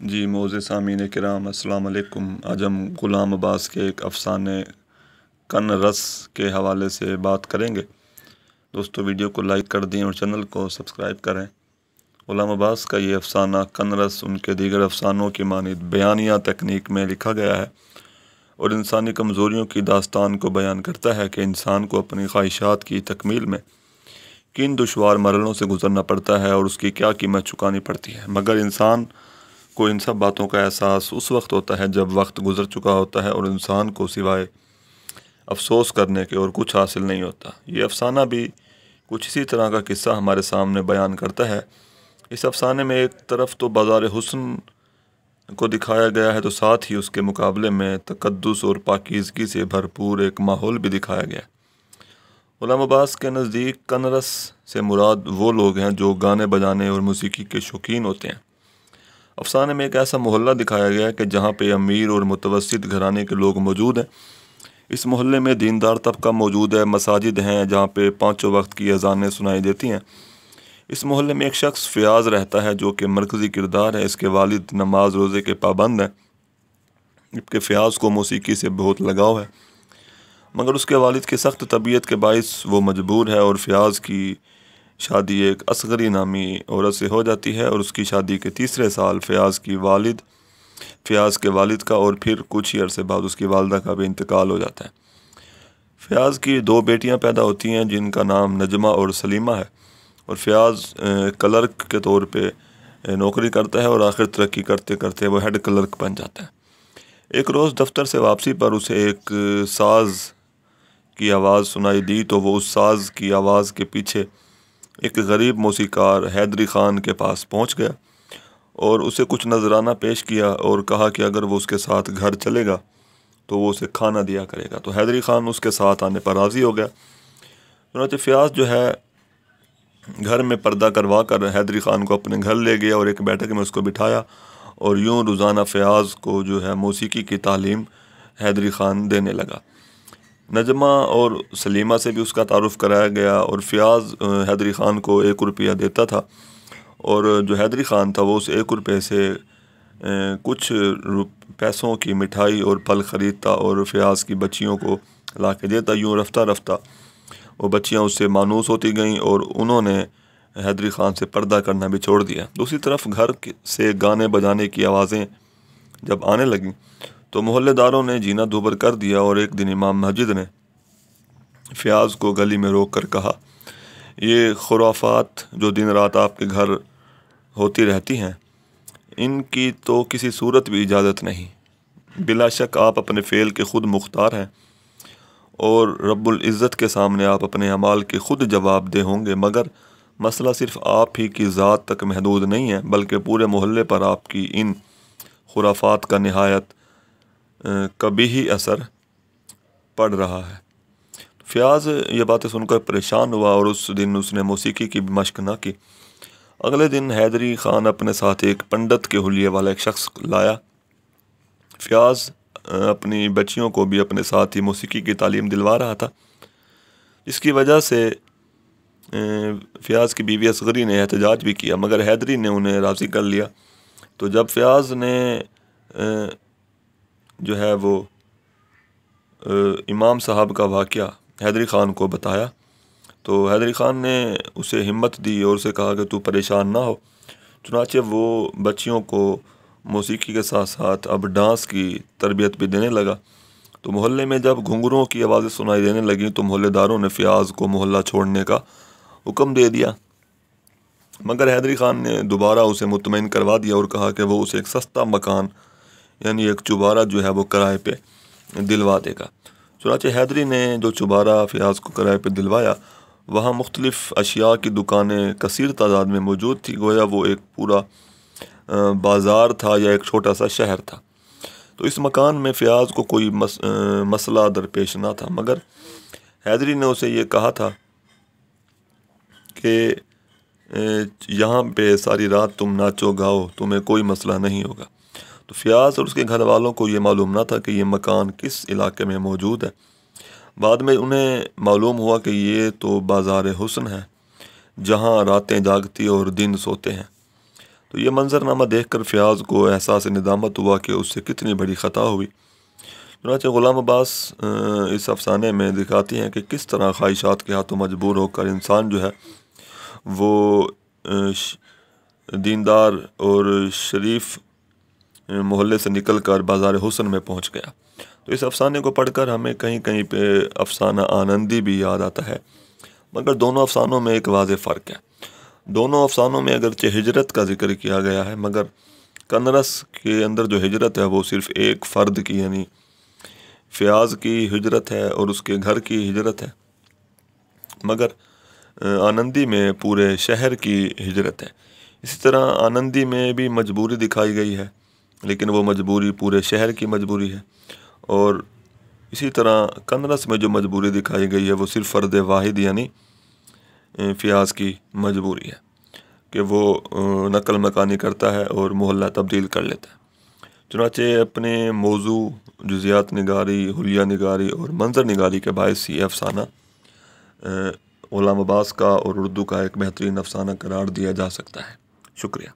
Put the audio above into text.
جی معزز سامعین کرام السلام علیکم۔ آج ہم غلام عباس کے ایک افسانے کن رس کے حوالے سے بات کریں گے۔ دوستو ویڈیو کو لائک کر دیں اور چینل کو سبسکرائب کریں۔ غلام عباس کا یہ افسانہ کن رس ان کے دیگر افسانوں کی مانند بیانیہ تکنیک میں لکھا گیا ہے اور انسانی کمزوریوں کی داستان کو بیان کرتا ہے کہ انسان کو اپنی خواہشات کی تکمیل میں کن دشوار مرحلوں سے گزرنا پڑتا ہے اور اس کی کیا قیمت چکانی پڑتی ہے، مگر انسان کو ان سب باتوں کا احساس اس وقت ہوتا ہے جب وقت گزر چکا ہوتا ہے اور انسان کو سوائے افسوس کرنے کے اور کچھ حاصل نہیں ہوتا۔ یہ افسانہ بھی کچھ اسی طرح کا قصہ ہمارے سامنے بیان کرتا ہے۔ اس افسانے میں ایک طرف تو بازار حسن کو دکھایا گیا ہے تو ساتھ ہی اس کے مقابلے میں تقدس اور پاکیزگی سے بھرپور ایک ماحول بھی دکھایا گیا ہے۔ غلام عباس کے نزدیک کن رس سے مراد وہ لوگ ہیں جو گانے بجانے اور موسیقی کے شوقین ہوتے ہیں۔ افسانے میں ایک ایسا محلہ دکھایا گیا ہے کہ جہاں پہ امیر اور متوسط گھرانے کے لوگ موجود ہیں۔ اس محلے میں دیندار طبقہ موجود ہے، مساجد ہیں جہاں پہ 5 وقت کی اذانیں سنائی دیتی ہیں۔ اس محلے میں ایک شخص فیاض رہتا ہے جو کہ مرکزی کردار ہے۔ اس کے والد نماز روزے کے پابند ہیں جبکہ فیاض کو موسیقی سے بہت لگاؤ ہے، مگر اس کے والد کی سخت طبیعت کے باعث وہ مجبور ہے اور فیاض کی شادی ایک اصغری نامی عورت سے ہو جاتی ہے اور اس کی شادی کے تیسرے سال فیاض کے والد کا اور پھر کچھ ہی عرصے بعد اس کی والدہ کا بھی انتقال ہو جاتا ہے۔ فیاض کی 2 بیٹیاں پیدا ہوتی ہیں جن کا نام نجمہ اور سلیمہ ہے، اور فیاض کلرک کے طور پہ نوکری کرتا ہے اور آخر ترقی کرتے کرتے وہ ہیڈ کلرک بن جاتا ہے۔ ایک روز دفتر سے واپسی پر اسے ایک ساز کی آواز سنائی دی تو وہ اس ساز کی آواز کے پیچھے ایک غریب موسیقار حیدری خان کے پاس پہنچ گیا اور اسے کچھ نذرانہ پیش کیا اور کہا کہ اگر وہ اس کے ساتھ گھر چلے گا تو وہ اسے کھانا دیا کرے گا۔ تو حیدری خان اس کے ساتھ آنے پر راضی ہو گیا۔ چنانچہ فیاض جو ہے گھر میں پردہ کروا کر حیدری خان کو اپنے گھر لے گیا اور ایک بیٹھک میں اس کو بٹھایا اور یوں روزانہ فیاض کو جو ہے موسیقی کی تعلیم حیدری خان دینے لگا۔ نجمہ اور سلیمہ سے بھی اس کا تعارف کرایا گیا اور فیاض حیدری خان کو 1 روپیہ دیتا تھا اور جو حیدری خان تھا وہ اس 1 روپے سے کچھ پیسوں کی مٹھائی اور پھل خریدتا اور فیاض کی بچیوں کو لا کے دیتا۔ یوں رفتہ رفتہ وہ بچیاں اس سے مانوس ہوتی گئیں اور انہوں نے حیدری خان سے پردہ کرنا بھی چھوڑ دیا۔ دوسری طرف گھر سے گانے بجانے کی آوازیں جب آنے لگیں تو محلے داروں نے جینا دوبر کر دیا اور ایک دن امام مسجد نے فیاض کو گلی میں روک کر کہا، یہ خرافات جو دن رات آپ کے گھر ہوتی رہتی ہیں ان کی تو کسی صورت بھی اجازت نہیں۔ بلا شک آپ اپنے فعل کے خود مختار ہیں اور رب العزت کے سامنے آپ اپنے اعمال کے خود جواب دہ ہوں گے، مگر مسئلہ صرف آپ ہی کی ذات تک محدود نہیں ہے بلکہ پورے محلے پر آپ کی ان خرافات کا نہایت قبیح اثر پڑ رہا ہے۔ فیاض یہ باتیں سن کر پریشان ہوا اور اس دن اس نے موسیقی کی مشق نہ کی۔ اگلے دن حیدری خان اپنے ساتھ ایک پنڈت کے حلیے والا ایک شخص لایا۔ فیاض اپنی بچیوں کو بھی اپنے ساتھ ہی موسیقی کی تعلیم دلوا رہا تھا، جس کی وجہ سے فیاض کی بیوی اصغری نے احتجاج بھی کیا مگر حیدری نے انہیں راضی کر لیا۔ تو جب فیاض نے جو ہے وہ امام صاحب کا واقعہ حیدری خان کو بتایا تو حیدری خان نے اسے ہمت دی اور اسے کہا کہ تو پریشان نہ ہو۔ چنانچہ وہ بچیوں کو موسیقی کے ساتھ ساتھ اب ڈانس کی تربیت بھی دینے لگا۔ تو محلے میں جب گھنگروں کی آوازیں سنائی دینے لگیں تو محلے داروں نے فیاض کو محلہ چھوڑنے کا حکم دے دیا، مگر حیدری خان نے دوبارہ اسے مطمئن کروا دیا اور کہا کہ وہ اسے ایک سستا مکان یعنی ایک چوبارہ جو ہے وہ کرائے پہ دلوا دے گا۔ چنانچہ حیدری نے جو چوبارہ فیاض کو کرائے پہ دلوایا وہاں مختلف اشیاء کی دکانیں کثیر تعداد میں موجود تھی، گویا وہ ایک پورا بازار تھا یا ایک چھوٹا سا شہر تھا۔ تو اس مکان میں فیاض کو کوئی مسئلہ درپیش نہ تھا، مگر حیدری نے اسے یہ کہا تھا کہ یہاں پہ ساری رات تم ناچو گاؤ، تمہیں کوئی مسئلہ نہیں ہوگا۔ تو فیاض اور اس کے گھر والوں کو یہ معلوم نہ تھا کہ یہ مکان کس علاقے میں موجود ہے۔ بعد میں انہیں معلوم ہوا کہ یہ تو بازار حسن ہے جہاں راتیں جاگتی اور دن سوتے ہیں۔ تو یہ منظرنامہ دیکھ کر فیاض کو احساس ندامت ہوا کہ اس سے کتنی بڑی خطا ہوئی۔ چنانچہ غلام عباس اس افسانے میں دکھاتی ہیں کہ کس طرح خواہشات کے ہاتھوں مجبور ہو کر انسان جو ہے وہ دیندار اور شریف محلے سے نکل کر بازار حسن میں پہنچ گیا۔ تو اس افسانے کو پڑھ کر ہمیں کہیں کہیں پہ افسانہ آنندی بھی یاد آتا ہے، مگر دونوں افسانوں میں ایک واضح فرق ہے۔ دونوں افسانوں میں اگرچہ ہجرت کا ذکر کیا گیا ہے، مگر کنرس کے اندر جو ہجرت ہے وہ صرف ایک فرد کی یعنی فیاض کی ہجرت ہے اور اس کے گھر کی ہجرت ہے، مگر آنندی میں پورے شہر کی ہجرت ہے۔ اسی طرح آنندی میں بھی مجبوری دکھائی گئی ہے، لیکن وہ مجبوری پورے شہر کی مجبوری ہے، اور اسی طرح کنرس میں جو مجبوری دکھائی گئی ہے وہ صرف فرد واحد یعنی فیاض کی مجبوری ہے کہ وہ نقل مکانی کرتا ہے اور محلہ تبدیل کر لیتا ہے۔ چنانچہ اپنے موضوع، جزیات نگاری، حلیہ نگاری اور منظر نگاری کے باعث یہ افسانہ غلام عباس کا اور اردو کا ایک بہترین افسانہ قرار دیا جا سکتا ہے۔ شکریہ۔